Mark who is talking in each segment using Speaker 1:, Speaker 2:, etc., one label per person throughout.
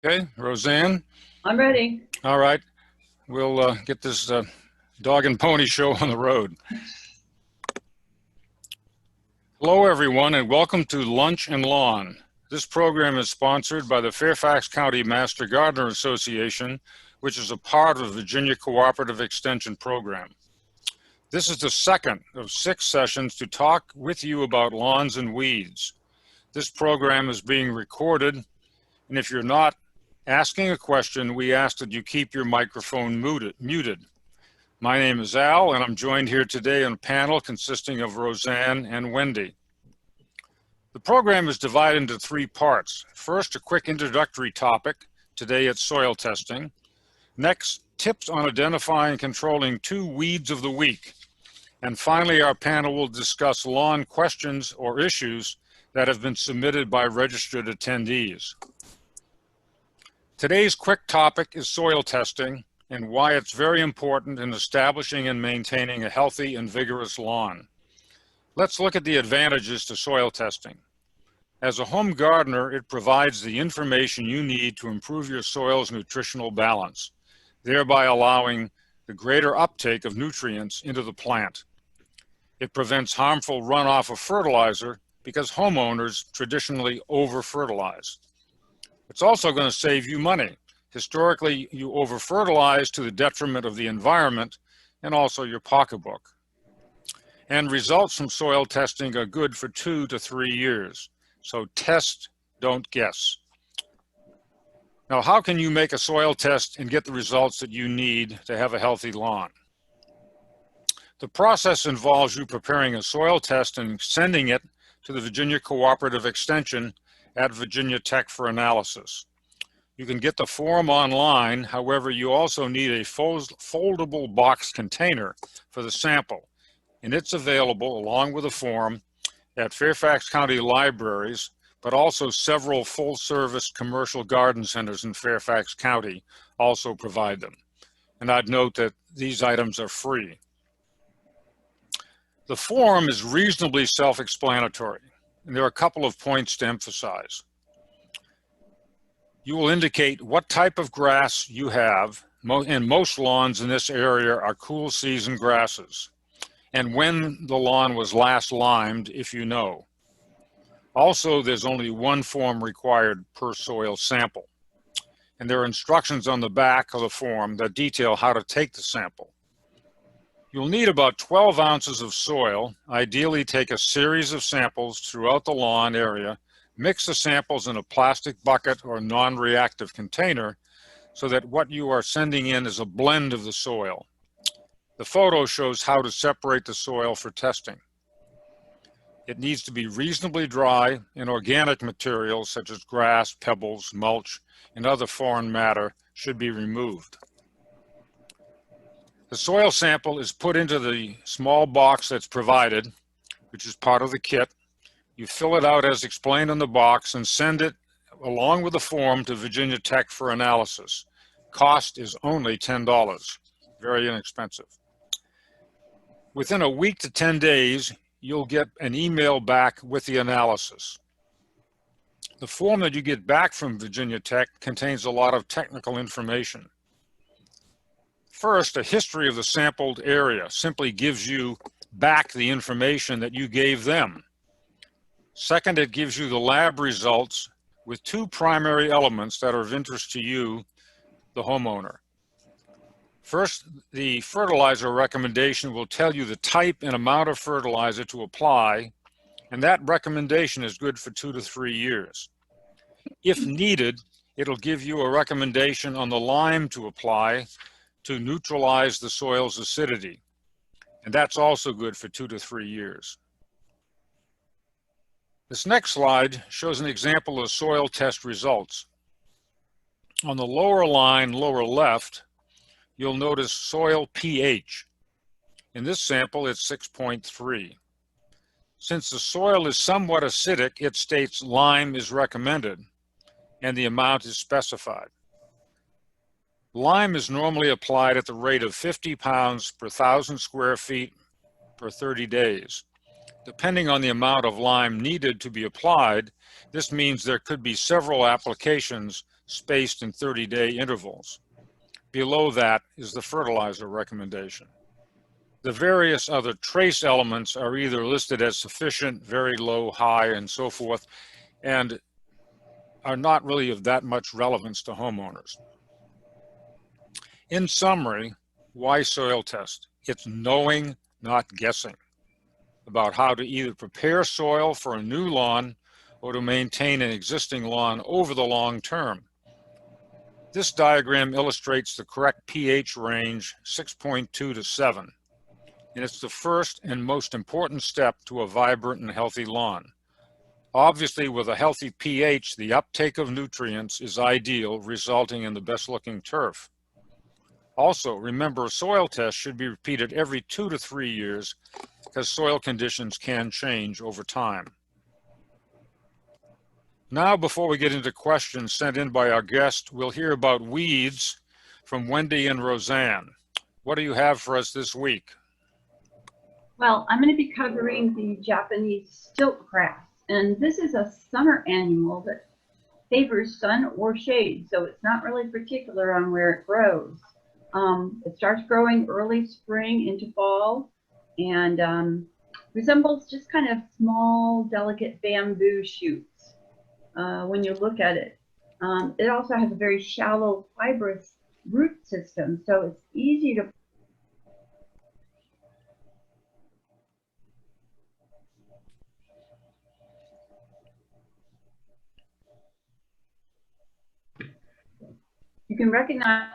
Speaker 1: Okay, Roseanne?
Speaker 2: I'm ready.
Speaker 1: All right, we'll get this dog and pony show on the road. Hello, everyone, and welcome to Lunch and Lawn. This program is sponsored by the Fairfax County Master Gardener Association, which is a part of the Virginia Cooperative Extension program. This is the second of 6 sessions to talk with you about lawns and weeds. This program is being recorded, and if you're not asking a question, we ask that you keep your microphone muted. My name is Al, and I'm joined here today on a panel consisting of Roseanne and Wendy. The program is divided into 3 parts. First, a quick introductory topic. Today it's soil testing. Next, tips on identifying and controlling 2 weeds of the week. And finally, our panel will discuss lawn questions or issues that have been submitted by registered attendees. Today's quick topic is soil testing and why it's very important in establishing and maintaining a healthy and vigorous lawn. Let's look at the advantages to soil testing. As a home gardener, it provides the information you need to improve your soil's nutritional balance, thereby allowing the greater uptake of nutrients into the plant. It prevents harmful runoff of fertilizer because homeowners traditionally over-fertilize. It's also going to save you money. Historically, you over-fertilize to the detriment of the environment and also your pocketbook. And results from soil testing are good for 2 to 3 years. So test, don't guess. Now, how can you make a soil test and get the results that you need to have a healthy lawn? The process involves you preparing a soil test and sending it to the Virginia Cooperative Extension at Virginia Tech for analysis. You can get the form online, however, you also need a foldable box container for the sample, and it's available along with the form at Fairfax County libraries, but also several full-service commercial garden centers in Fairfax County also provide them. And I'd note that these items are free. The form is reasonably self-explanatory, and there are a couple of points to emphasize. You will indicate what type of grass you have, and most lawns in this area are cool season grasses, and when the lawn was last limed, if you know. Also, there's only 1 form required per soil sample, and there are instructions on the back of the form that detail how to take the sample. You'll need about 12 ounces of soil. Ideally, take a series of samples throughout the lawn area, mix the samples in a plastic bucket or non-reactive container so that what you are sending in is a blend of the soil. The photo shows how to separate the soil for testing. It needs to be reasonably dry, and organic materials such as grass, pebbles, mulch, and other foreign matter should be removed. The soil sample is put into the small box that's provided, which is part of the kit. You fill it out as explained on the box and send it along with the form to Virginia Tech for analysis. Cost is only $10, very inexpensive. Within a week to 10 days, you'll get an email back with the analysis. The form that you get back from Virginia Tech contains a lot of technical information. First, a history of the sampled area simply gives you back the information that you gave them. Second, it gives you the lab results with 2 primary elements that are of interest to you, the homeowner. First, the fertilizer recommendation will tell you the type and amount of fertilizer to apply, and that recommendation is good for 2 to 3 years. If needed, it'll give you a recommendation on the lime to apply to neutralize the soil's acidity, and that's also good for 2 to 3 years. This next slide shows an example of soil test results. On the lower line, lower left, you'll notice soil pH. In this sample, it's 6.3. Since the soil is somewhat acidic, it states lime is recommended, and the amount is specified. Lime is normally applied at the rate of 50 pounds per 1,000 square feet per 30 days. Depending on the amount of lime needed to be applied, this means there could be several applications spaced in 30-day intervals. Below that is the fertilizer recommendation. The various other trace elements are either listed as sufficient, very low, high, and so forth, and are not really of that much relevance to homeowners. In summary, why soil test? It's knowing, not guessing, about how to either prepare soil for a new lawn or to maintain an existing lawn over the long term. This diagram illustrates the correct pH range, 6.2 to 7, and it's the first and most important step to a vibrant and healthy lawn. Obviously, with a healthy pH, the uptake of nutrients is ideal, resulting in the best looking turf. Also, remember, a soil test should be repeated every 2 to 3 years because soil conditions can change over time. Now, before we get into questions sent in by our guest, we'll hear about weeds from Wendy and Roseanne. What do you have for us this week?
Speaker 2: Well, I'm going to be covering the Japanese stiltgrass, and this is a summer annual that favors sun or shade, so it's not really particular on where it grows. It starts growing early spring into fall, and resembles just kind of small, delicate bamboo shoots when you look at it. It also has a very shallow, fibrous root system, so it's easy to you can recognize.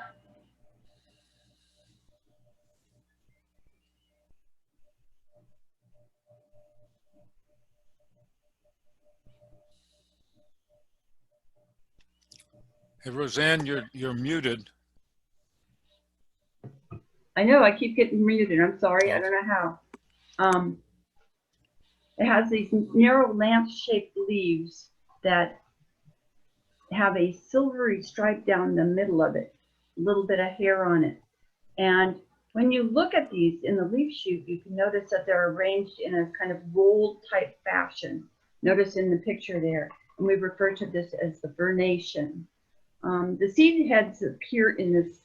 Speaker 1: Hey, Roseanne, you're muted.
Speaker 2: I know I keep getting muted. I'm sorry. I don't know how. It has these narrow lance-shaped leaves that have a silvery stripe down the middle of it, a little bit of hair on it. And when you look at these in the leaf shoot, you can notice that they're arranged in a kind of rolled type fashion. Notice in the picture there, and we refer to this as the vernation. The seed heads appear in this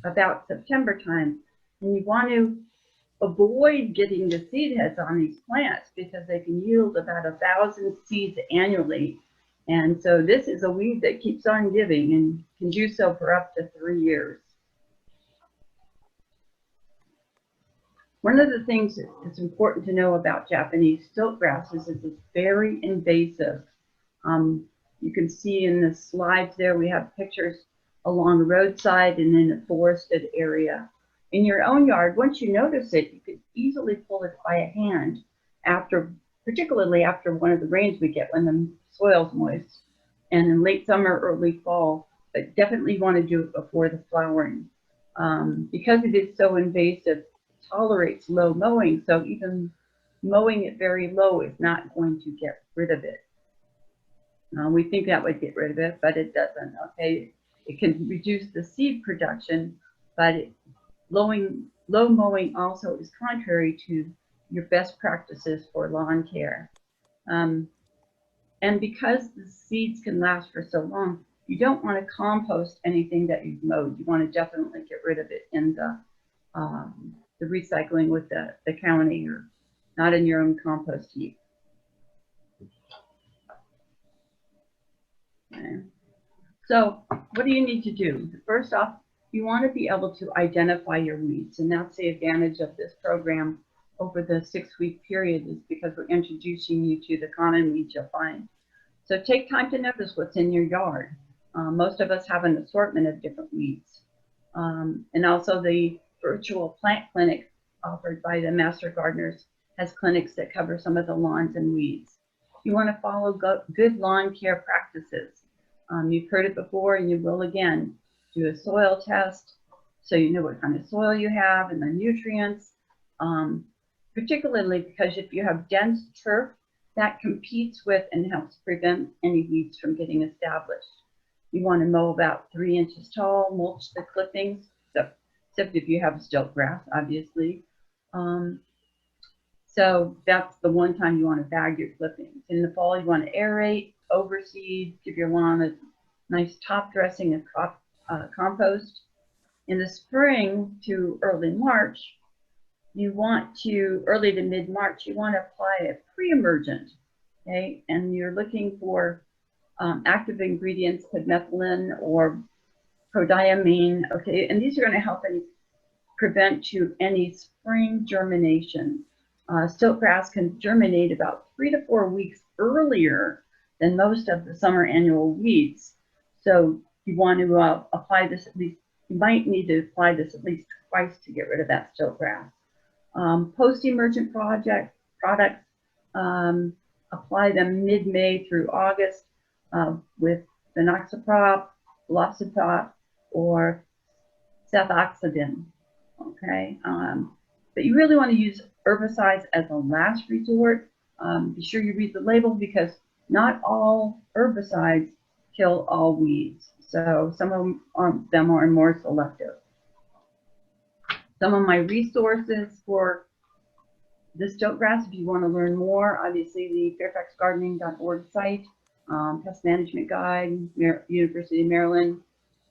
Speaker 2: about September time, and you want to avoid getting the seed heads on these plants because they can yield about 1,000 seeds annually. And so this is a weed that keeps on giving and can do so for up to 3 years. One of the things that's important to know about Japanese stiltgrass is it's very invasive. You can see in the slides there, we have pictures along the roadside and in a forested area. In your own yard, once you notice it, you could easily pull it by a hand particularly after one of the rains we get when the soil's moist, and in late summer, early fall, but definitely want to do it before the flowering. Because it is so invasive, it tolerates low mowing, so even mowing it very low is not going to get rid of it. We think that would get rid of it, but it doesn't, okay? It can reduce the seed production, but low mowing also is contrary to your best practices for lawn care. And because the seeds can last for so long, you don't want to compost anything that you've mowed. You want to definitely get rid of it in the recycling with the county, or not in your own compost heap. Okay. So what do you need to do? First off, you want to be able to identify your weeds, and that's the advantage of this program over the 6-week period, is because we're introducing you to the common weeds you'll find. So take time to notice what's in your yard. Most of us have an assortment of different weeds. And also the virtual plant clinic offered by the Master Gardeners has clinics that cover some of the lawns and weeds. You want to follow good lawn care practices. You've heard it before and you will again. Do a soil test so you know what kind of soil you have and the nutrients, particularly because if you have dense turf, that competes with and helps prevent any weeds from getting established. You want to mow about 3 inches tall, mulch the clippings, except if you have stiltgrass, obviously. So that's the one time you want to bag your clippings. In the fall, you want to aerate, overseed, give your lawn nice top dressing of compost. In the spring to early March, you want to, early to mid-March, you want to apply a pre-emergent, okay? And you're looking for active ingredients, pedmethylin or prodiamine, okay? And these are going to help prevent any spring germination. Stiltgrass can germinate about 3 to 4 weeks earlier than most of the summer annual weeds. So you want to apply this at least, you might need to apply this at least twice to get rid of that stiltgrass. Post-emergent products, apply them mid-May through August with phenoxyprop, velocitop, or cethoxidin, okay? But you really want to use herbicides as a last resort. Be sure you read the label because not all herbicides kill all weeds. So some of them are more selective. Some of my resources for the stiltgrass, if you want to learn more, obviously the fairfaxgardening.org site, Pest Management Guide, University of Maryland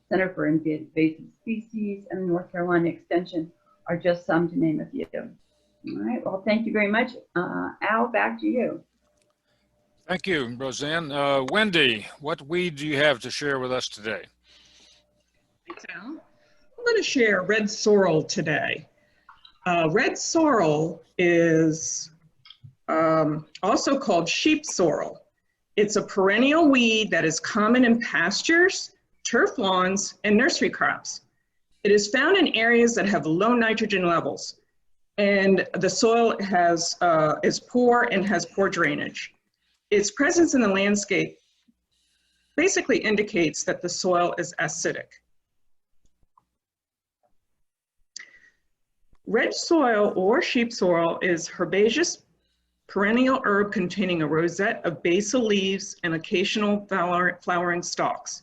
Speaker 2: Center for Invasive Species, and North Carolina Extension are just some to name a few. All right, well, thank you very much. Al, back to you.
Speaker 1: Thank you, Roseanne. Wendy, what weed do you have to share with us today?
Speaker 3: Thanks, Al. I'm going to share red sorrel today. Red sorrel is also called sheep sorrel. It's a perennial weed that is common in pastures, turf lawns, and nursery crops. It is found in areas that have low nitrogen levels, and the soil is poor and has poor drainage. Its presence in the landscape basically indicates that the soil is acidic. Red sorrel or sheep sorrel is herbaceous perennial herb containing a rosette of basal leaves and occasional flowering stalks.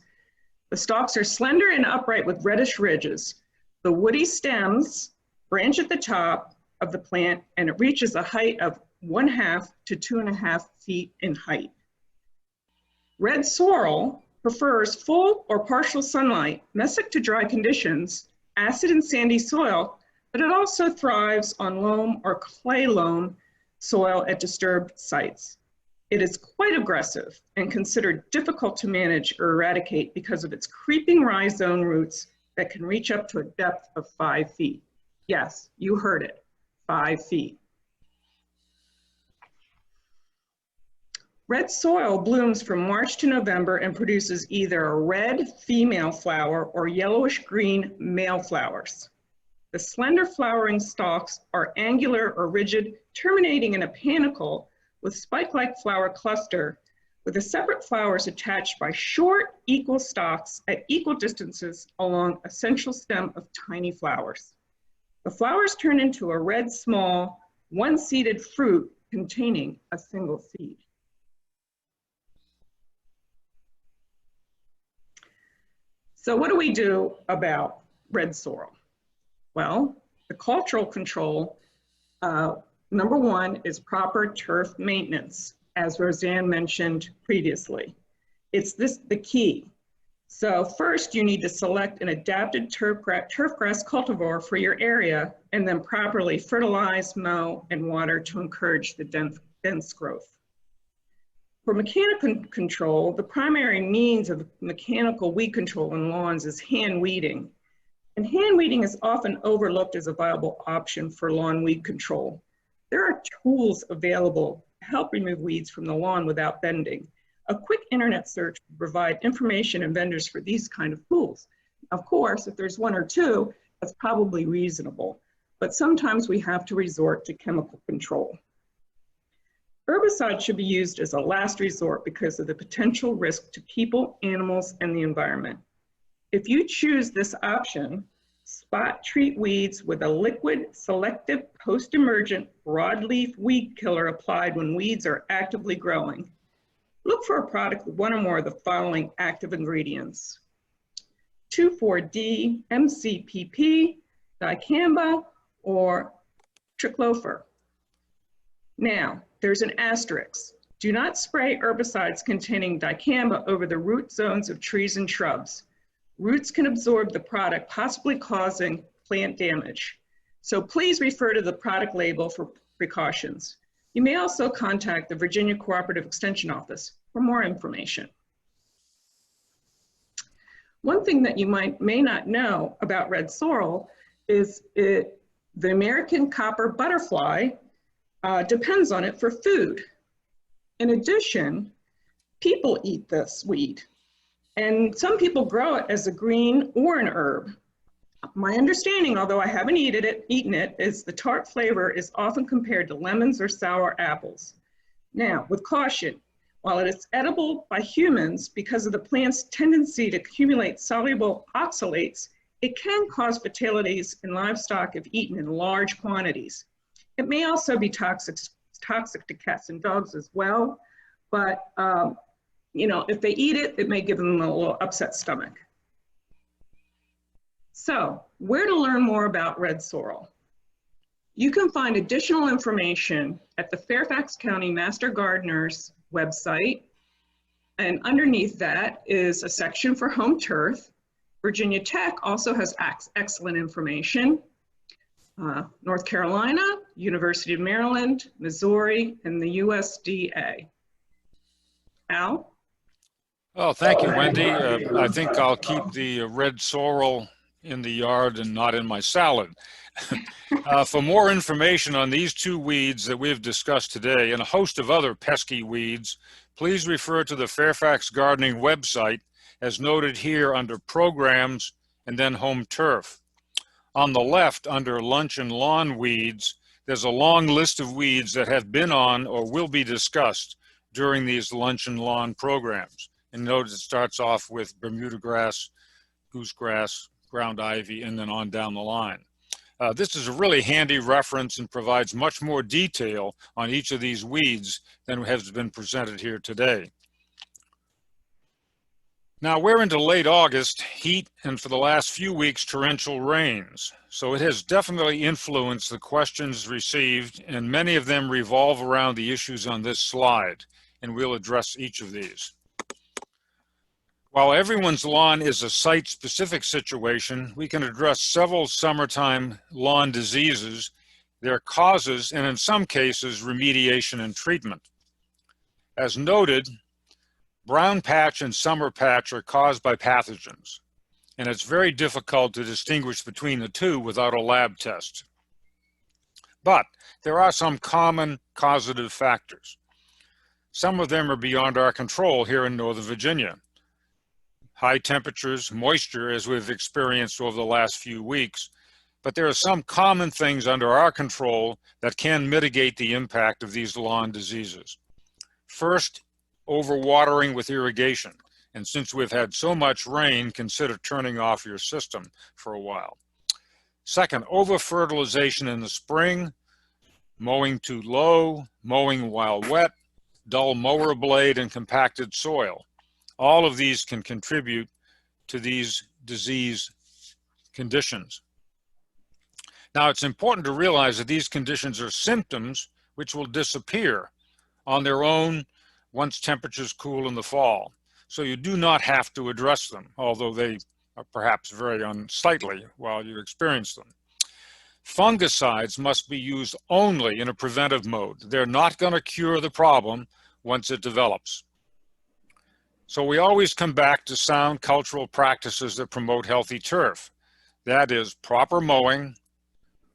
Speaker 3: The stalks are slender and upright with reddish ridges. The woody stems branch at the top of the plant, and it reaches a height of 1/2 to 2.5 feet in height. Red sorrel prefers full or partial sunlight, mesic to dry conditions, acid and sandy soil, but it also thrives on loam or clay loam soil at disturbed sites. It is quite aggressive and considered difficult to manage or eradicate because of its creeping rhizome roots that can reach up to a depth of 5 feet. Yes, you heard it, 5 feet. Red sorrel blooms from March to November and produces either a red female flower or yellowish green male flowers. The slender flowering stalks are angular or rigid, terminating in a panicle with spike-like flower cluster, with the separate flowers attached by short, equal stalks at equal distances along a central stem of tiny flowers. The flowers turn into a red, small, one-seeded fruit containing a single seed. So what do we do about red sorrel? Well, the cultural control, number one, is proper turf maintenance, as Roseanne mentioned previously. It's the key. So first, you need to select an adapted turfgrass cultivar for your area, and then properly fertilize, mow, and water to encourage the dense growth. For mechanical control, the primary means of mechanical weed control in lawns is hand weeding. And hand weeding is often overlooked as a viable option for lawn weed control. There are tools available to help remove weeds from the lawn without bending. A quick internet search will provide information and vendors for these kind of tools. Of course, if there's one or two, that's probably reasonable, but sometimes we have to resort to chemical control. Herbicide should be used as a last resort because of the potential risk to people, animals, and the environment. If you choose this option, spot treat weeds with a liquid, selective, post-emergent broadleaf weed killer applied when weeds are actively growing. Look for a product with one or more of the following active ingredients: 2,4-D, MCPP, dicamba, or triclofer. Now, there's an asterisk. Do not spray herbicides containing dicamba over the root zones of trees and shrubs. Roots can absorb the product, possibly causing plant damage. So please refer to the product label for precautions. You may also contact the Virginia Cooperative Extension Office for more information. One thing that you may not know about red sorrel is the American copper butterfly depends on it for food. In addition, people eat this weed, and some people grow it as a green or an herb. My understanding, although I haven't eaten it, is the tart flavor is often compared to lemons or sour apples. Now, with caution, while it is edible by humans because of the plant's tendency to accumulate soluble oxalates, it can cause fatalities in livestock if eaten in large quantities. It may also be toxic to cats and dogs as well, but you know, if they eat it, it may give them a little upset stomach. So, where to learn more about red sorrel? You can find additional information at the Fairfax County Master Gardener's website, and underneath that is a section for home turf. Virginia Tech also has excellent information. North Carolina, University of Maryland, Missouri, and the USDA. Al?
Speaker 1: Oh, thank you, Wendy. I think I'll keep the red sorrel in the yard and not in my salad. For more information on these two weeds that we've discussed today and a host of other pesky weeds, please refer to the Fairfax Gardening website as noted here under Programs and then Home Turf. On the left, under Lunch and Lawn Weeds, there's a long list of weeds that have been on or will be discussed during these lunch and lawn programs. And notice it starts off with Bermuda grass, goosegrass, ground ivy, and then on down the line. This is a really handy reference and provides much more detail on each of these weeds than has been presented here today. Now we're into late August, heat, and for the last few weeks, torrential rains. So it has definitely influenced the questions received, and many of them revolve around the issues on this slide, and we'll address each of these. While everyone's lawn is a site-specific situation, we can address several summertime lawn diseases, their causes, and in some cases, remediation and treatment. As noted, brown patch and summer patch are caused by pathogens, and it's very difficult to distinguish between the two without a lab test. But there are some common causative factors. Some of them are beyond our control here in Northern Virginia. High temperatures, moisture, as we've experienced over the last few weeks, but there are some common things under our control that can mitigate the impact of these lawn diseases. First, overwatering with irrigation. And since we've had so much rain, consider turning off your system for a while. Second, over-fertilization in the spring, mowing too low, mowing while wet, dull mower blade, and compacted soil. All of these can contribute to these disease conditions. Now, it's important to realize that these conditions are symptoms which will disappear on their own once temperatures cool in the fall. So you do not have to address them, although they are perhaps very unsightly while you experience them. Fungicides must be used only in a preventive mode. They're not going to cure the problem once it develops. So we always come back to sound cultural practices that promote healthy turf. That is proper mowing,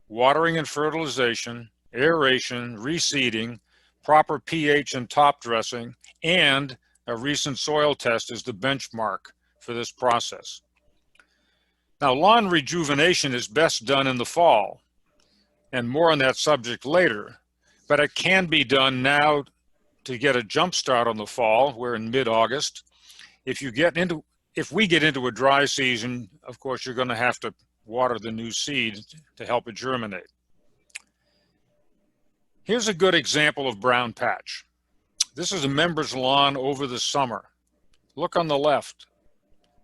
Speaker 1: watering and fertilization, aeration, reseeding, proper pH and top dressing, and a recent soil test is the benchmark for this process. Now, lawn rejuvenation is best done in the fall, and more on that subject later, but it can be done now to get a jump start on the fall. We're in mid-August. If we get into a dry season, of course, you're going to have to water the new seed to help it germinate. Here's a good example of brown patch. This is a member's lawn over the summer. Look on the left.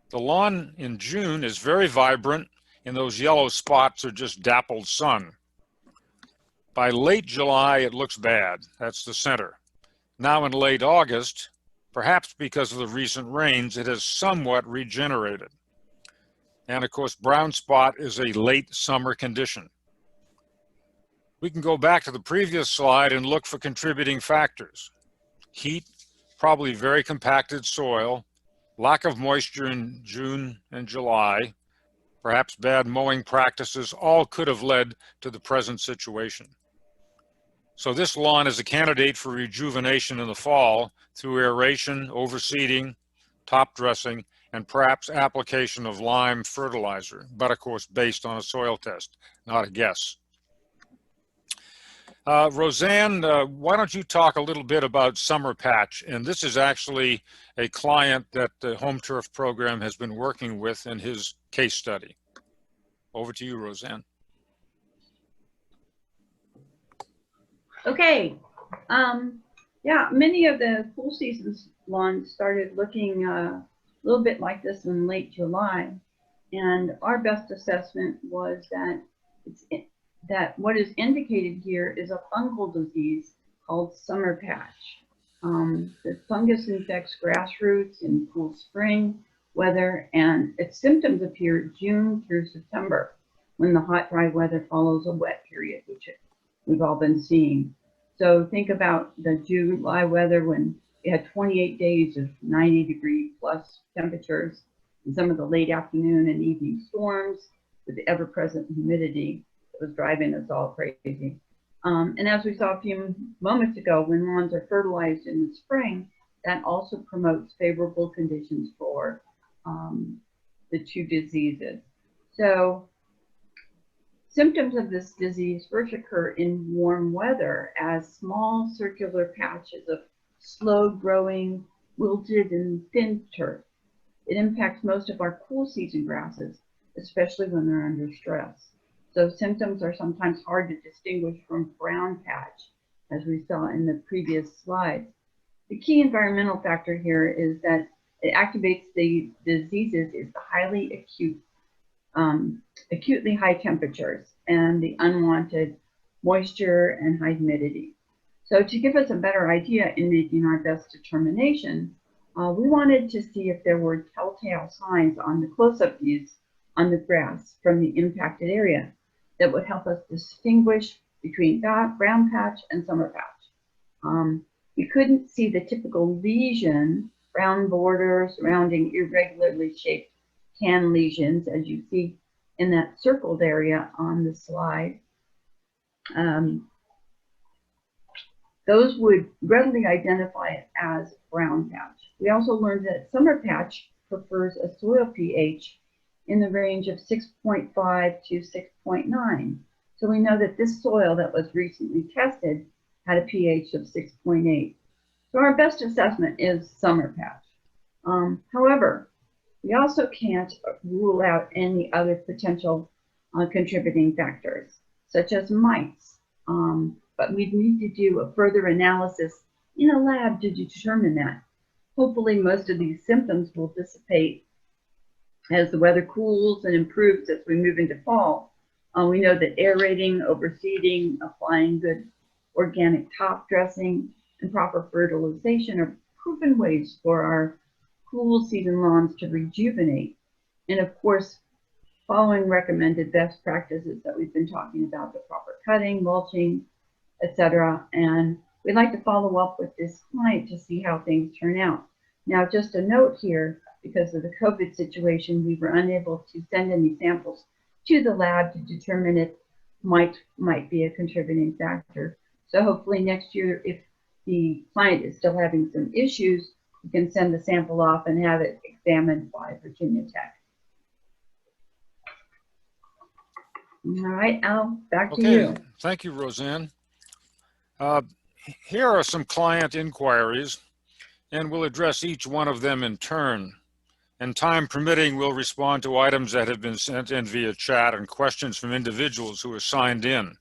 Speaker 1: The lawn in June is very vibrant, and those yellow spots are just dappled sun. By late July, it looks bad. That's the center. Now in late August, perhaps because of the recent rains, it has somewhat regenerated. And of course, brown spot is a late summer condition. We can go back to the previous slide and look for contributing factors. Heat, probably very compacted soil, lack of moisture in June and July, perhaps bad mowing practices, all could have led to the present situation. So this lawn is a candidate for rejuvenation in the fall through aeration, overseeding, top dressing, and perhaps application of lime fertilizer, but of course based on a soil test, not a guess. Roseanne, why don't you talk a little bit about summer patch? And this is actually a client that the Home Turf program has been working with in his case study. Over to you, Roseanne.
Speaker 2: Okay. Yeah, many of the cool seasons lawns started looking a little bit like this in late July. And our best assessment was that what is indicated here is a fungal disease called summer patch. The fungus infects grass roots in cool spring weather, and its symptoms appear June through September, when the hot, dry weather follows a wet period, which we've all been seeing. So think about the July weather when we had 28 days of 90-degree plus temperatures, and some of the late afternoon and evening storms with the ever-present humidity that was driving us all crazy. And as we saw a few moments ago, when lawns are fertilized in the spring, that also promotes favorable conditions for the two diseases. So symptoms of this disease first occur in warm weather as small circular patches of slow-growing, wilted and thin turf. It impacts most of our cool season grasses, especially when they're under stress. So symptoms are sometimes hard to distinguish from brown patch, as we saw in the previous slides. The key environmental factor here is that it activates the diseases is the highly acute, acutely high temperatures and the unwanted moisture and high humidity. So to give us a better idea in making our best determination, we wanted to see if there were telltale signs on the close-up views on the grass from the impacted area that would help us distinguish between brown patch and summer patch. We couldn't see the typical lesion, brown border surrounding irregularly shaped tan lesions, as you see in that circled area on the slide. Those would readily identify it as brown patch. We also learned that summer patch prefers a soil pH in the range of 6.5 to 6.9. So we know that this soil that was recently tested had a pH of 6.8. So our best assessment is summer patch. However, we also can't rule out any other potential contributing factors, such as mites. But we'd need to do a further analysis in a lab to determine that. Hopefully most of these symptoms will dissipate as the weather cools and improves as we move into fall. We know that aerating, overseeding, applying good organic top dressing, and proper fertilization are proven ways for our cool season lawns to rejuvenate. And of course, following recommended best practices that we've been talking about, the proper cutting, mulching, etc. And we'd like to follow up with this client to see how things turn out. Now, just a note here, because of the COVID situation, we were unable to send any samples to the lab to determine if might be a contributing factor. So hopefully next year, if the client is still having some issues, we can send the sample off and have it examined by Virginia Tech. All right, Al, back to you.
Speaker 1: Thank you, Roseanne. Here are some client inquiries, and we'll address each one of them in turn. And time permitting, we'll respond to items that have been sent in via chat and questions from individuals who are signed in.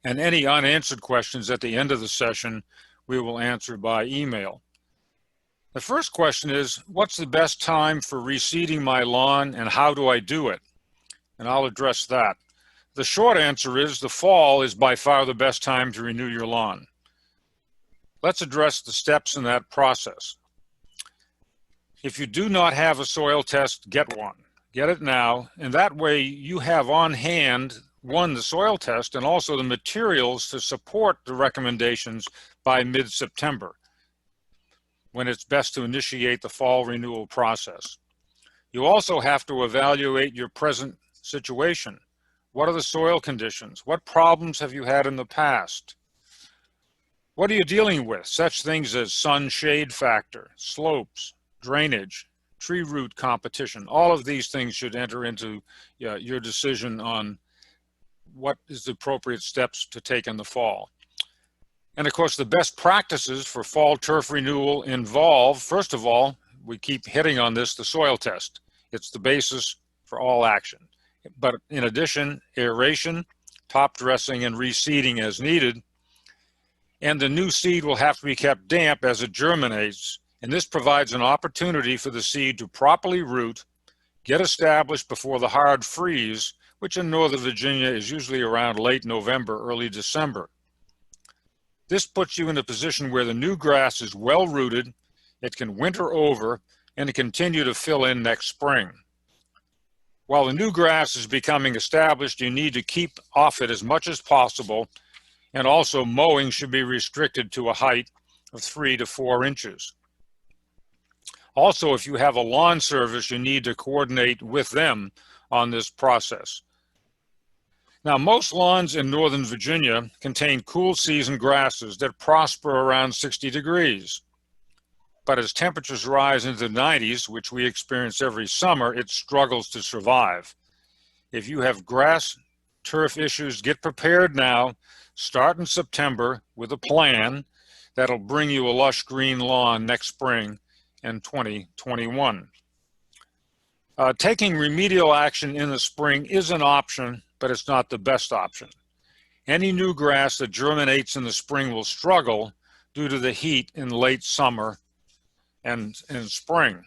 Speaker 1: And any unanswered questions at the end of the session, we will answer by email. The first question is, what's the best time for reseeding my lawn and how do I do it? And I'll address that. The short answer is the fall is by far the best time to renew your lawn. Let's address the steps in that process. If you do not have a soil test, get one. Get it now, and that way you have on hand, one, the soil test, and also the materials to support the recommendations by mid-September, when it's best to initiate the fall renewal process. You also have to evaluate your present situation. What are the soil conditions? What problems have you had in the past? What are you dealing with? Such things as sun-shade factor, slopes, drainage, tree root competition. All of these things should enter into your decision on what is the appropriate steps to take in the fall. And of course, the best practices for fall turf renewal involve, first of all, we keep hitting on this, the soil test. It's the basis for all action. But in addition, aeration, top dressing, and reseeding as needed. And the new seed will have to be kept damp as it germinates. And this provides an opportunity for the seed to properly root, get established before the hard freeze, which in Northern Virginia is usually around late November, early December. This puts you in a position where the new grass is well rooted, it can winter over, and continue to fill in next spring. While the new grass is becoming established, you need to keep off it as much as possible, and also mowing should be restricted to a height of 3 to 4 inches. Also, if you have a lawn service, you need to coordinate with them on this process. Now, most lawns in Northern Virginia contain cool season grasses that prosper around 60 degrees. But as temperatures rise into the 90s, which we experience every summer, it struggles to survive. If you have grass turf issues, get prepared now. Start in September with a plan that'll bring you a lush green lawn next spring in 2021. Taking remedial action in the spring is an option, but it's not the best option. Any new grass that germinates in the spring will struggle due to the heat in late summer and in spring.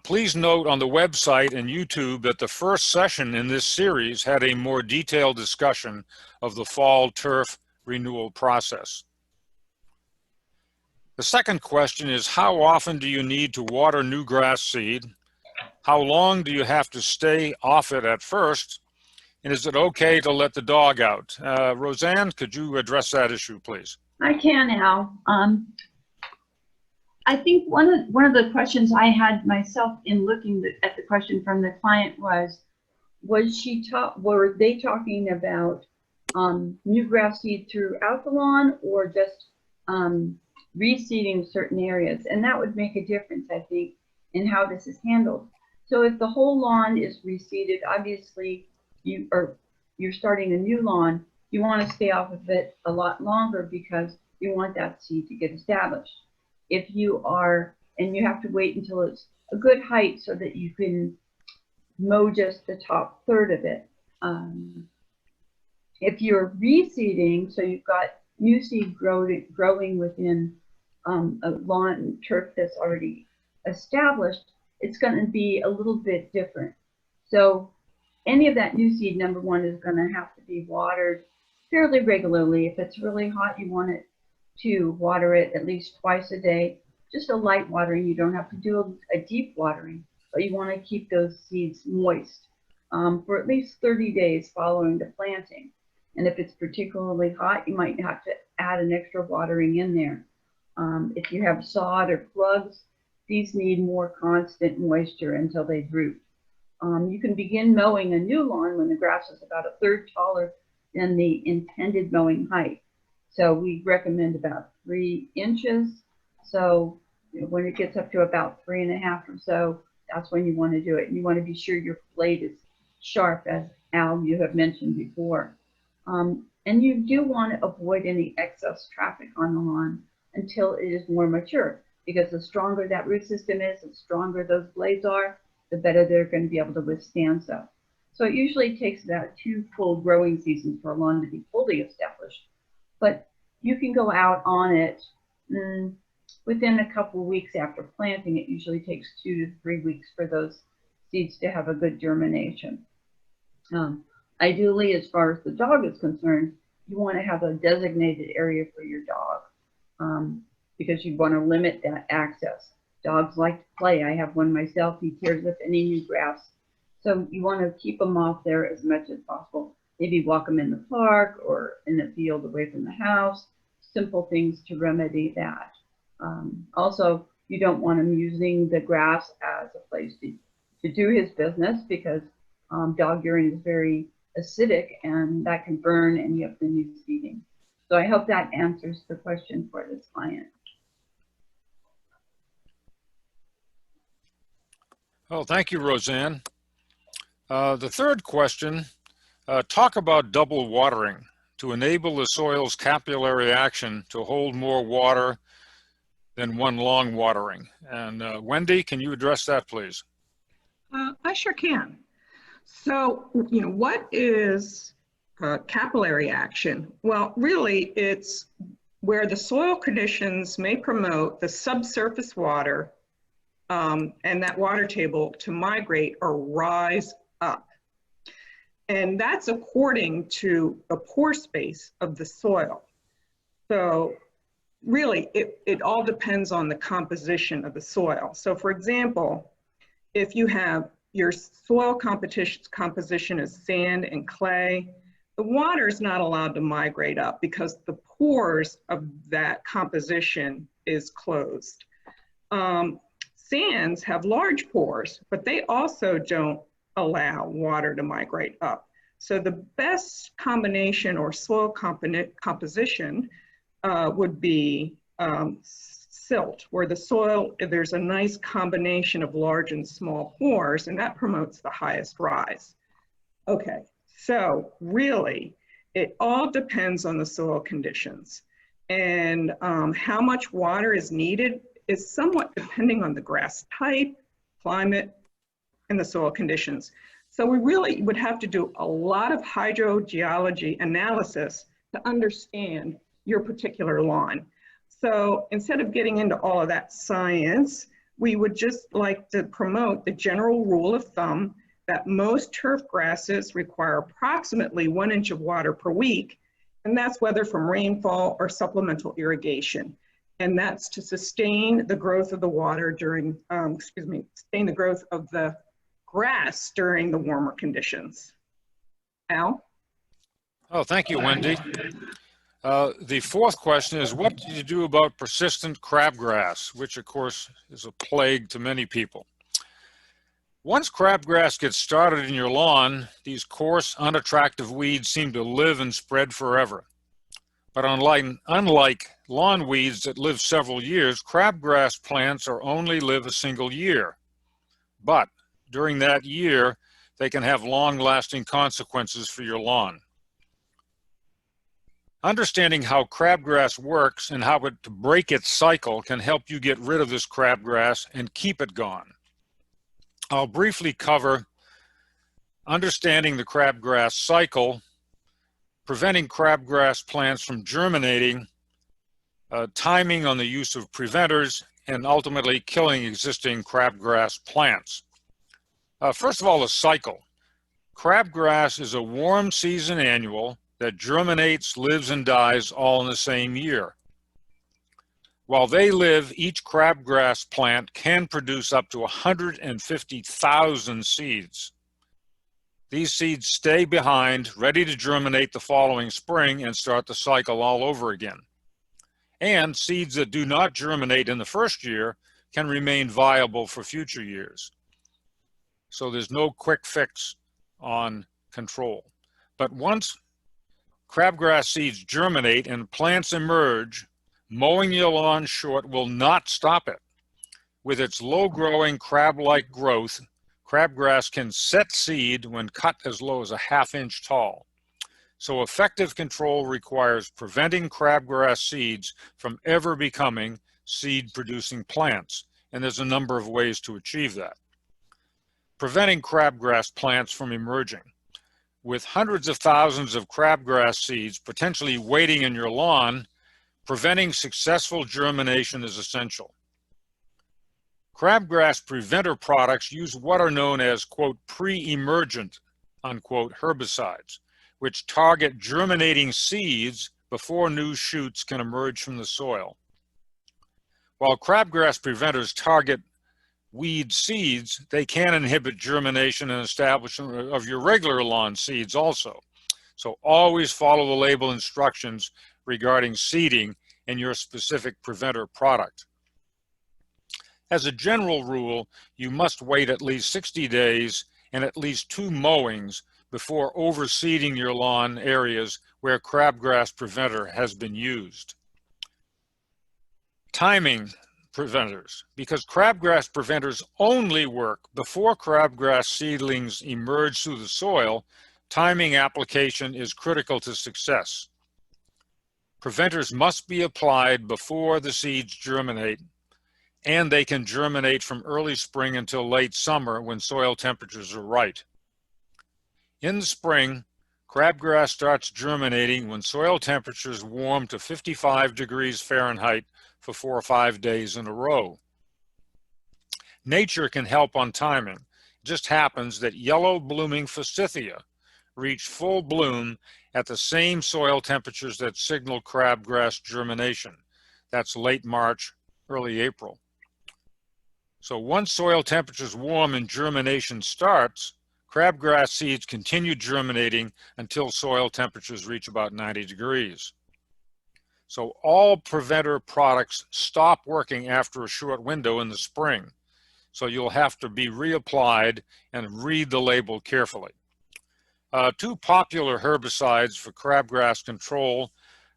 Speaker 1: Please note on the website and YouTube that the first session in this series had a more detailed discussion of the fall turf renewal process. The second question is, how often do you need to water new grass seed? How long do you have to stay off it at first? And is it okay to let the dog out? Roseanne, could you address that issue, please?
Speaker 2: I can, Al. I think one of the questions I had myself in looking at the question from the client were they talking about new grass seed throughout the lawn, or just reseeding certain areas? And that would make a difference, I think, in how this is handled. So if the whole lawn is reseeded, obviously you're starting a new lawn, you want to stay off of it a lot longer because you want that seed to get established. If you are, and you have to wait until it's a good height so that you can mow just the top third of it. If you're reseeding, so you've got new seed growing within a lawn turf that's already established, it's going to be a little bit different. So any of that new seed, number one, is going to have to be watered fairly regularly. If it's really hot, you want it to water it at least twice a day. Just a light watering. You don't have to do a deep watering, but you want to keep those seeds moist for at least 30 days following the planting. And if it's particularly hot, you might have to add an extra watering in there. If you have sod or plugs, these need more constant moisture until they root. You can begin mowing a new lawn when the grass is about a third taller than the intended mowing height. So we recommend about 3 inches. So when it gets up to about 3.5 or so, that's when you want to do it. And you want to be sure your blade is sharp, as Al, you have mentioned before. And you do want to avoid any excess traffic on the lawn until it is more mature, because the stronger that root system is, the stronger those blades are, the better they're going to be able to withstand so. So it usually takes about 2 full growing seasons for a lawn to be fully established. But you can go out on it within a couple of weeks after planting. It usually takes 2 to 3 weeks for those seeds to have a good germination. Ideally, as far as the dog is concerned, you want to have a designated area for your dog. because you want to limit that access. Dogs like to play. I have one myself. He tears up any new grass. So you want to keep them off there as much as possible. Maybe walk them in the park or in the field away from the house. Simple things to remedy that. Also, you don't want him using the grass as a place to do his business, because dog urine is very acidic and that can burn any of the new seeding. So I hope that answers the question for this client.
Speaker 1: Oh, thank you, Roseanne. The third question, talk about double watering to enable the soil's capillary action to hold more water than one long watering. And Wendy, can you address that, please?
Speaker 3: I sure can. So, what is capillary action? Well, really, it's where the soil conditions may promote the subsurface water and that water table to migrate or rise up. And that's according to the pore space of the soil. So really, it all depends on the composition of the soil. So for example, if you have your soil composition is sand and clay, the water is not allowed to migrate up because the pores of that composition is closed. Sands have large pores, but they also don't allow water to migrate up. So the best combination or soil composition would be silt, where the soil, there's a nice combination of large and small pores, and that promotes the highest rise. Okay, so really, it all depends on the soil conditions. And how much water is needed is somewhat depending on the grass type, climate, and the soil conditions. So we really would have to do a lot of hydrogeology analysis to understand your particular lawn. So instead of getting into all of that science, we would just like to promote the general rule of thumb that most turf grasses require approximately 1 inch of water per week, and that's whether from rainfall or supplemental irrigation. And that's to sustain the growth of the water during, sustain the growth of the grass during the warmer conditions. Al?
Speaker 1: Oh, thank you, Wendy. The fourth question is, what do you do about persistent crabgrass, which of course is a plague to many people? Once crabgrass gets started in your lawn, these coarse, unattractive weeds seem to live and spread forever. But unlike lawn weeds that live several years, crabgrass plants only live a single year. But during that year, they can have long-lasting consequences for your lawn. Understanding how crabgrass works and how to break its cycle can help you get rid of this crabgrass and keep it gone. I'll briefly cover understanding the crabgrass cycle, preventing crabgrass plants from germinating, timing on the use of preventers, and ultimately killing existing crabgrass plants. First of all, the cycle. Crabgrass is a warm season annual that germinates, lives, and dies all in the same year. While they live, each crabgrass plant can produce up to 150,000 seeds. These seeds stay behind, ready to germinate the following spring and start the cycle all over again. And seeds that do not germinate in the first year can remain viable for future years. So there's no quick fix on control. But once crabgrass seeds germinate and plants emerge, mowing your lawn short will not stop it. With its low-growing crab-like growth, crabgrass can set seed when cut as low as a ½ inch tall. So effective control requires preventing crabgrass seeds from ever becoming seed-producing plants, and there's a number of ways to achieve that. Preventing crabgrass plants from emerging. With hundreds of thousands of crabgrass seeds potentially waiting in your lawn, preventing successful germination is essential. Crabgrass preventer products use what are known as, quote, pre-emergent, unquote, herbicides, which target germinating seeds before new shoots can emerge from the soil. While crabgrass preventers target weed seeds, they can inhibit germination and establishment of your regular lawn seeds also. So always follow the label instructions regarding seeding in your specific preventer product. As a general rule, you must wait at least 60 days and at least 2 mowings before overseeding your lawn areas where crabgrass preventer has been used. Timing preventers, because crabgrass preventers only work before crabgrass seedlings emerge through the soil, timing application is critical to success. Preventers must be applied before the seeds germinate, and they can germinate from early spring until late summer when soil temperatures are right. In the spring, crabgrass starts germinating when soil temperatures warm to 55 degrees Fahrenheit for 4 or 5 days in a row. Nature can help on timing. It just happens that yellow blooming forsythia reach full bloom at the same soil temperatures that signal crabgrass germination. That's late March, early April. So once soil temperatures warm and germination starts, crabgrass seeds continue germinating until soil temperatures reach about 90 degrees. So all preventer products stop working after a short window in the spring. So you'll have to be reapplied and read the label carefully. 2 popular herbicides for crabgrass control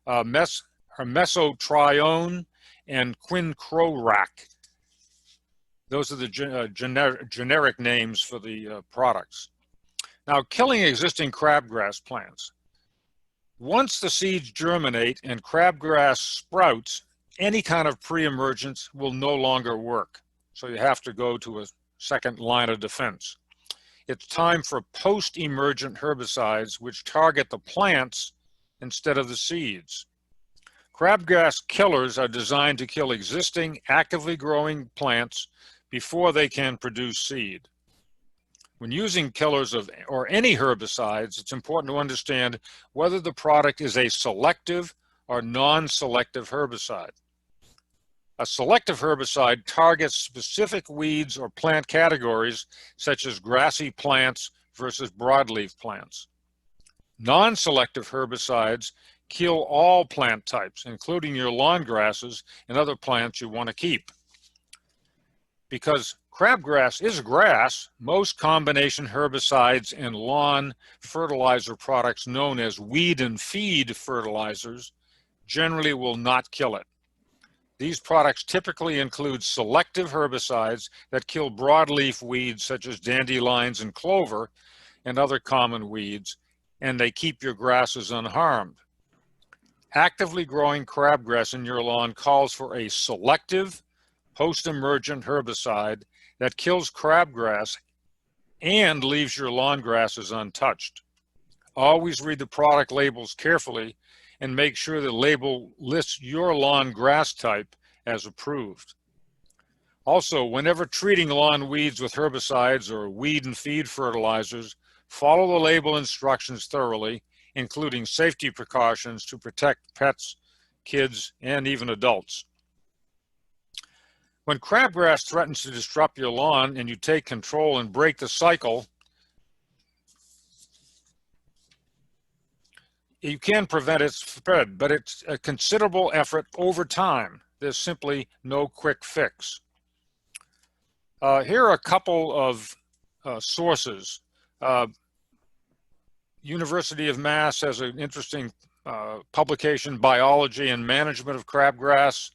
Speaker 1: are mesotrione and quinclorac. Those are the generic names for the products. Now, killing existing crabgrass plants. Once the seeds germinate and crabgrass sprouts, any kind of pre-emergence will no longer work. So you have to go to a second line of defense. It's time for post-emergent herbicides which target the plants instead of the seeds. Crabgrass killers are designed to kill existing actively growing plants before they can produce seed. When using killers or any herbicides, it's important to understand whether the product is a selective or non-selective herbicide. A selective herbicide targets specific weeds or plant categories such as grassy plants versus broadleaf plants. Non-selective herbicides kill all plant types, including your lawn grasses and other plants you want to keep. Because crabgrass is a grass, most combination herbicides and lawn fertilizer products known as weed and feed fertilizers generally will not kill it. These products typically include selective herbicides that kill broadleaf weeds such as dandelions and clover and other common weeds, and they keep your grasses unharmed. Actively growing crabgrass in your lawn calls for a selective post-emergent herbicide that kills crabgrass and leaves your lawn grasses untouched. Always read the product labels carefully and make sure the label lists your lawn grass type as approved. Also, whenever treating lawn weeds with herbicides or weed and feed fertilizers, follow the label instructions thoroughly, including safety precautions to protect pets, kids, and even adults. When crabgrass threatens to disrupt your lawn and you take control and break the cycle, you can prevent its spread, but it's a considerable effort over time. There's simply no quick fix. Here are a couple of sources. University of Mass has an interesting publication, Biology and Management of Crabgrass.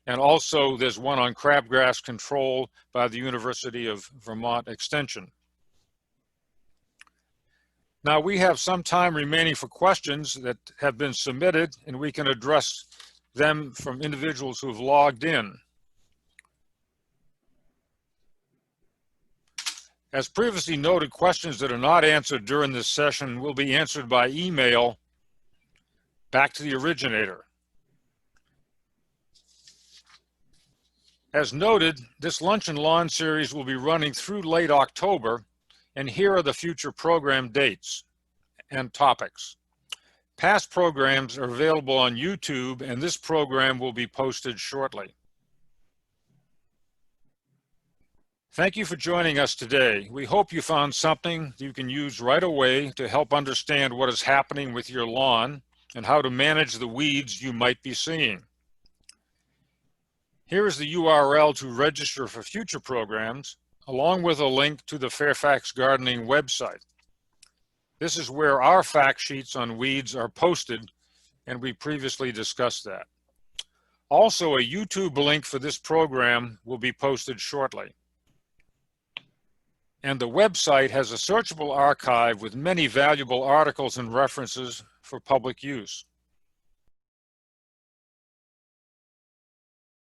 Speaker 1: And also there's one on crabgrass control by the University of Vermont Extension. Now we have some time remaining for questions that have been submitted, and we can address them from individuals who have logged in. As previously noted, questions that are not answered during this session will be answered by email back to the originator. As noted, this Lunch and Lawn series will be running through late October, and here are the future program dates and topics. Past programs are available on YouTube, and this program will be posted shortly. Thank you for joining us today. We hope you found something you can use right away to help understand what is happening with your lawn and how to manage the weeds you might be seeing. Here is the URL to register for future programs, along with a link to the Fairfax Gardening website. This is where our fact sheets on weeds are posted, and we previously discussed that. Also, a YouTube link for this program will be posted shortly. And the website has a searchable archive with many valuable articles and references for public use.